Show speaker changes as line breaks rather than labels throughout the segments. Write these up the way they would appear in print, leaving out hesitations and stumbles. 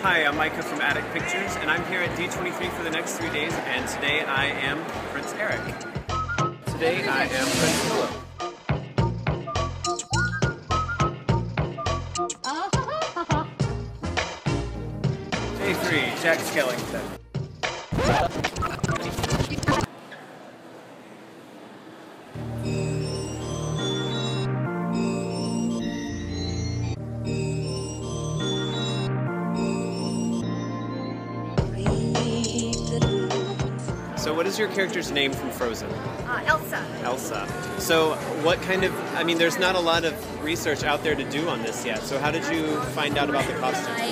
Hi, I'm Micah from Attic Pictures, and I'm here at D23 for the next 3 days, and today I am Prince Eric. Today I am Prince Philip. J3, Jack Skellington. So what is your character's name from Frozen?
Elsa.
Elsa. So what kind of, I mean, there's not a lot of research out there to do on this yet. So how did you find out about the costume?
I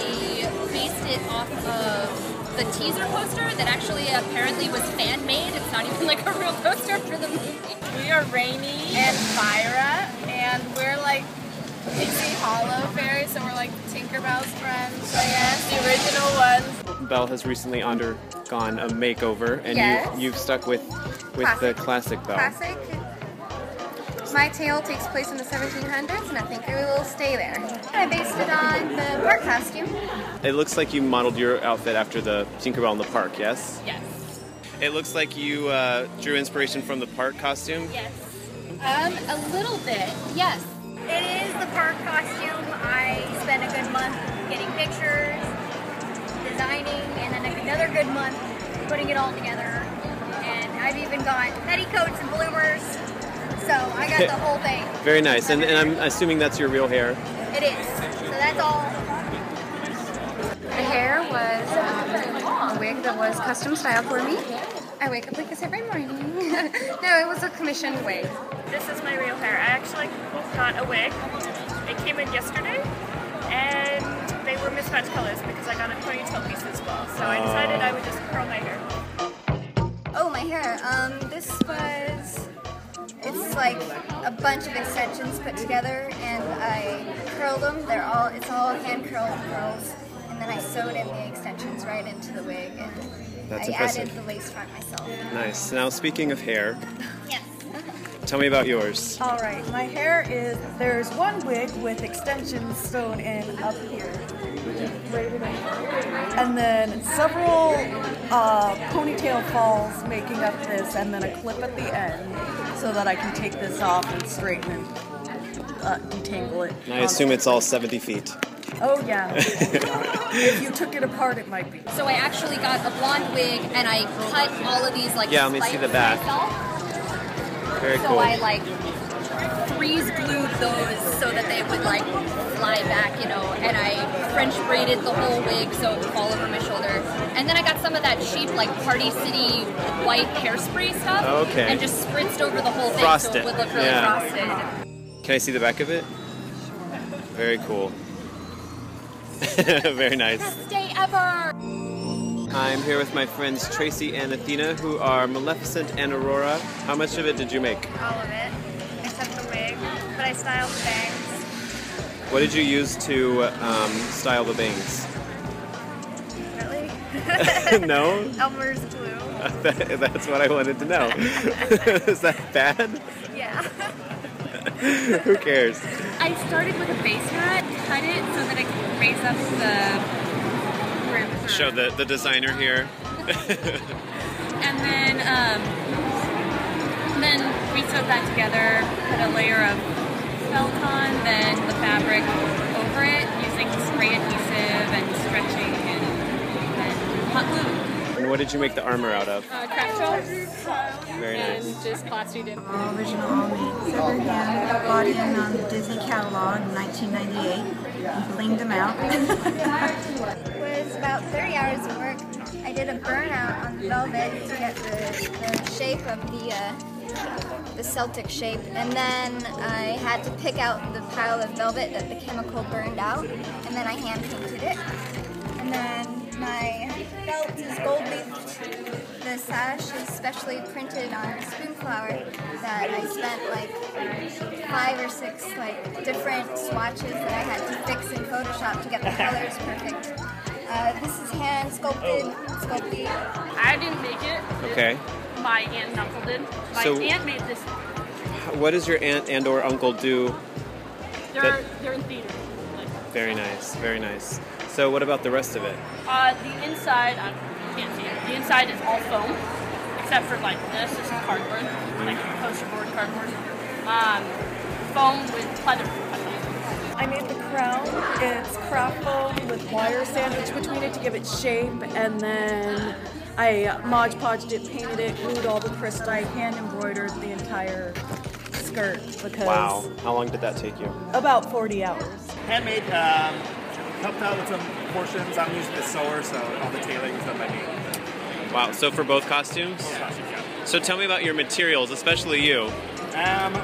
based it off of the teaser poster that actually apparently was fan-made. It's not even like a real poster for the movie.
We are Rainy and Fyra, and we're like Pixie Hollow fairies, so we're like Tinkerbell's friends, I guess. The original ones.
Belle has recently undergone a makeover, and
Yes.
you've stuck with the classic Belle.
Classic. My tale takes place in the 1700s, and I think it will stay there. I based it on the park costume.
It looks like you modeled your outfit after the Tinkerbell in the park, yes?
Yes.
It looks like you drew inspiration from the park costume.
Yes. A little bit, yes.
It is the park costume. I spent a good month getting pictures, designing, and then another good month putting it all together. And I've even got petticoats and bloomers, so I got the whole thing.
Very nice, and I'm assuming that's your real hair.
It is. So that's all.
The hair was a wig that was custom styled for me. I wake up like this every morning. No, it was a commissioned wig.
This is my real hair. I actually got a wig. It came in yesterday, and they were mismatched colors because I got a ponytail piece as well. So I decided I would just curl my hair.
Oh, my hair. It's like a bunch of extensions put together, and I curled them. It's all hand curled curls, and then I sewed in the extensions right into the wig, and
That's
I
impressive.
added the lace front myself.
Nice. Now, speaking of hair,
Yes.
tell me about yours.
All right, my hair is, there's one wig with extensions sewn in up here. And then several ponytail falls making up this, and then a clip at the end so that I can take this off and straighten and detangle it.
And I assume it's all 70 feet.
Oh yeah. If you took it apart, it might be.
So I actually got a blonde wig, and I cut all of these like
Yeah, let me see the back.
myself.
Very
So
cool.
I like freeze glued those so that they would like fly back, you know, and I French braided the whole wig so it would fall over my shoulder. And then I got some of that cheap like Party City white hairspray stuff
Okay.
and just spritzed over the whole thing
Frosted.
so it would look really
Yeah.
frosted.
Can I see the back of it? Very cool. Very nice.
Best day ever!
I'm here with my friends Tracy and Athena, who are Maleficent and Aurora. How much of it did you make?
All of it, except the wig, but I styled the bangs.
What did you use to style the bangs?
Really?
No?
Elmer's glue.
That's what I wanted to know. Is that bad?
Yeah.
Who cares?
I started with a base hat, cut it so that I could raise up the brim.
Show the designer here.
And then we sewed that together, put a layer of felt on, then the fabric over it using spray adhesive and stretching and hot glue.
And what did you make the armor out of?
Craft shells
Very nice.
and just plastered it.
All original, all made. Second hand, bought it in on the Disney catalog in 1998 and blinged them out.
It was about 30 hours of work. I did a burnout on the velvet to get the shape of the Celtic shape, and then I had to pick out the pile of velvet that the chemical burned out, and then I hand painted it. And then my belt is gold leafed. The sash is specially printed on spoonflower that I spent like 5 or 6 like different swatches that I had to fix in Photoshop to get the colors perfect. This is hand sculpted.
I didn't make it.
Okay.
My aunt and uncle did. My
So-
aunt made this.
What does your aunt and or uncle do?
They're in theater.
Very nice, very nice. So what about the rest of it?
The inside, you can't see it. The inside is all foam, except for like this is cardboard, like poster board cardboard. Foam with pleather.
I made the crown. It's craft foam with wire sandwiched between it to give it shape, and then I Mod Podged it, painted it, glued all the crystite, hand embroidered the entire skirt because
Wow. How long did that take you?
about 40 hours.
Handmade, helped out with some portions. I'm using the sewer, so all the tailoring is done by me.
Wow. So for both costumes? So tell me about your materials, especially you.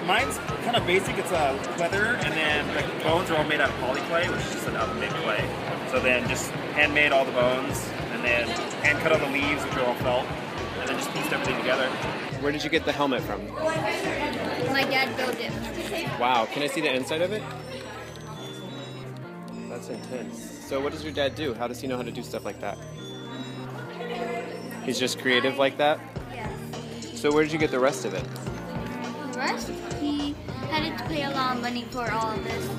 Mine's kind of basic. It's a leather, and then the bones are all made out of poly clay, which is just an oven-made clay. So then just handmade all the bones, and then hand cut all the leaves, which are all felt, and then just pieced everything together.
Where did you get the helmet from?
My dad built it.
Wow. Can I see the inside of it? That's intense. So what does your dad do? How does he know how to do stuff like that? He's just creative like that?
Yes.
So where did you get the rest of it?
The rest, he had to pay a lot of money for all of this.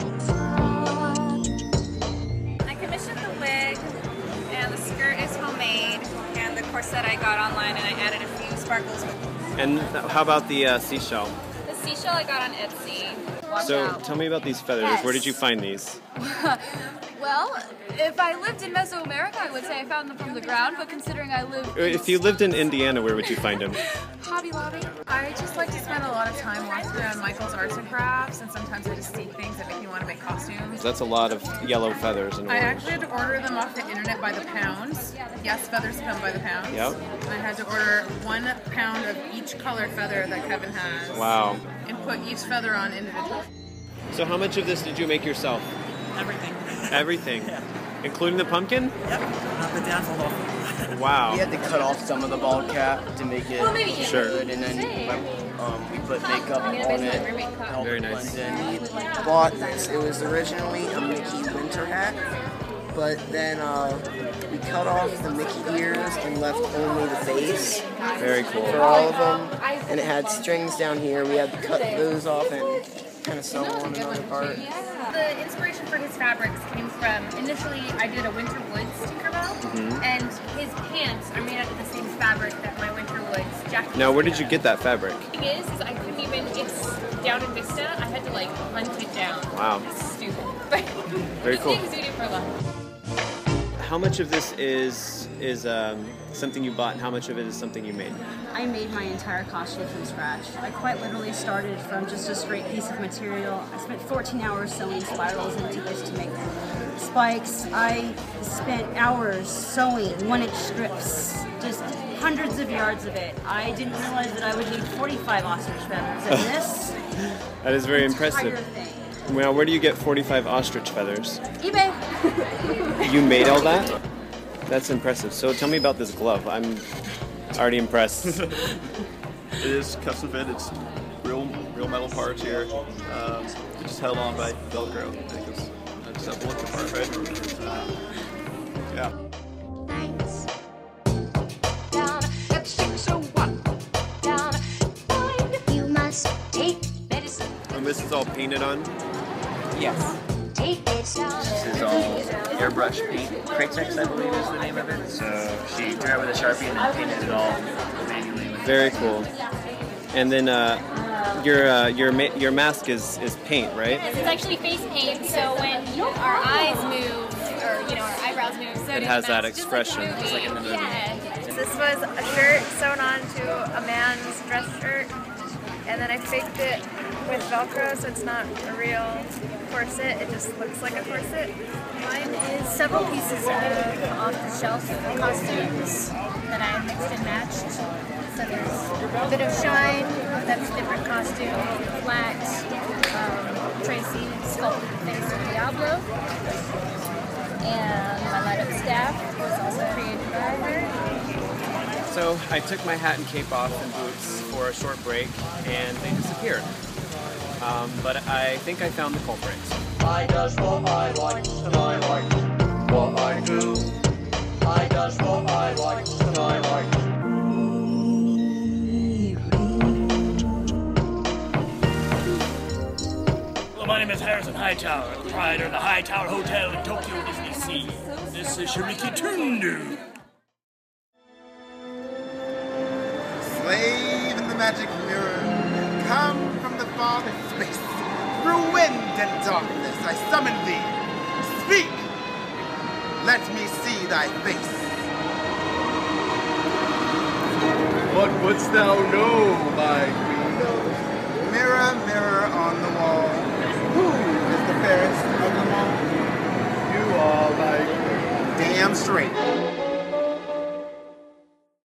I commissioned the wig, and the skirt is homemade, and the corset I got online, and I added a few sparkles.
And how about the seashell?
The seashell I got on Etsy. Watch
So
out.
tell me about these feathers.
Yes.
Where did you find these?
Well, if I lived in Mesoamerica, I would say I found them from the ground, but considering I live
If you lived in Indiana, where would you find them?
Hobby Lobby.
I just like to spend a lot of time walking around Michael's Arts and Crafts, and sometimes I just see things that make me want to make costumes.
That's a lot of yellow feathers and
I
orange.
actually had to order them off the internet by the pounds. Yes, feathers come by the pounds.
Yep.
And I had to order 1 pound of each color feather that Kevin has.
Wow.
And put each feather on individually.
So how much of this did you make yourself?
Everything.
Everything?
Yeah.
Including the pumpkin?
Yep. Not the dance off.
Wow.
We had to cut off some of the bald cap to make it
Sure.
good, and then we put makeup on it. Help
Very
it
nice.
blend in. We bought this. It was originally a Mickey winter hat, but then we cut off the Mickey ears and left only the face
Very cool.
for all of them, and it had strings down here. We had to cut those off and kind of sew one another part.
The inspiration for his fabrics came from, initially I did a Winter Woods Tinkerbell, and his pants are made out of the same fabric that my Winter Woods jacket.
Now, where did you get that fabric?
The thing is I couldn't even, it's down in Vista, I had to like hunt it down.
Wow.
It's stupid. But
Very cool.
things we do for love.
How much of this is something you bought, and how much of it is something you made?
I made my entire costume from scratch. I quite literally started from just a straight piece of material. I spent 14 hours sewing spirals into this to make spikes. I spent hours sewing 1-inch strips, just hundreds of yards of it. I didn't realize that I would need 45 ostrich feathers in this.
That is very
entire
impressive.
thing.
Well, where do you get 45 ostrich feathers?
eBay.
You made all that? That's impressive. So tell me about this glove. I'm already impressed.
It is custom fit. It's real metal parts here. It's just held on by Velcro. Because I just have to look the part, right? Yeah.
You must take medicine.
And this is all painted on?
Yes.
Take this.
This is all airbrush paint. Cratex, I believe, is the name of it. So she drew it with a Sharpie and then painted it all manually.
Very cool. And then your mask is paint, right?
It's actually face paint, so when our eyes move, or our eyebrows move, so
It
do
has
the
that
mask,
expression.
Just like in the movie. Yeah.
This was a shirt sewn onto a man's dress shirt, and then I faked it with Velcro, so it's not a real corset, it just looks like a corset.
Mine is several pieces of off-the-shelf costumes that I mixed and matched. So there's a bit of Shine, that's a different costume, Flat, Tracy sculpted the face of Diablo, and my light-up staff was also created by her.
So I took my hat and cape off and boots for a short break, and they disappeared. But I think I found the culprit.
I does what I like, and I like what I do. I does what I like, and I like.
Hello, my name is Harrison Hightower, the proprietor of the Hightower Hotel in Tokyo Disney Sea. is Shiriki Tundu.
Slave in the magic mirror, come from the farthest space. Through wind and darkness I summon thee. Speak! Let me see thy face.
What wouldst thou know, my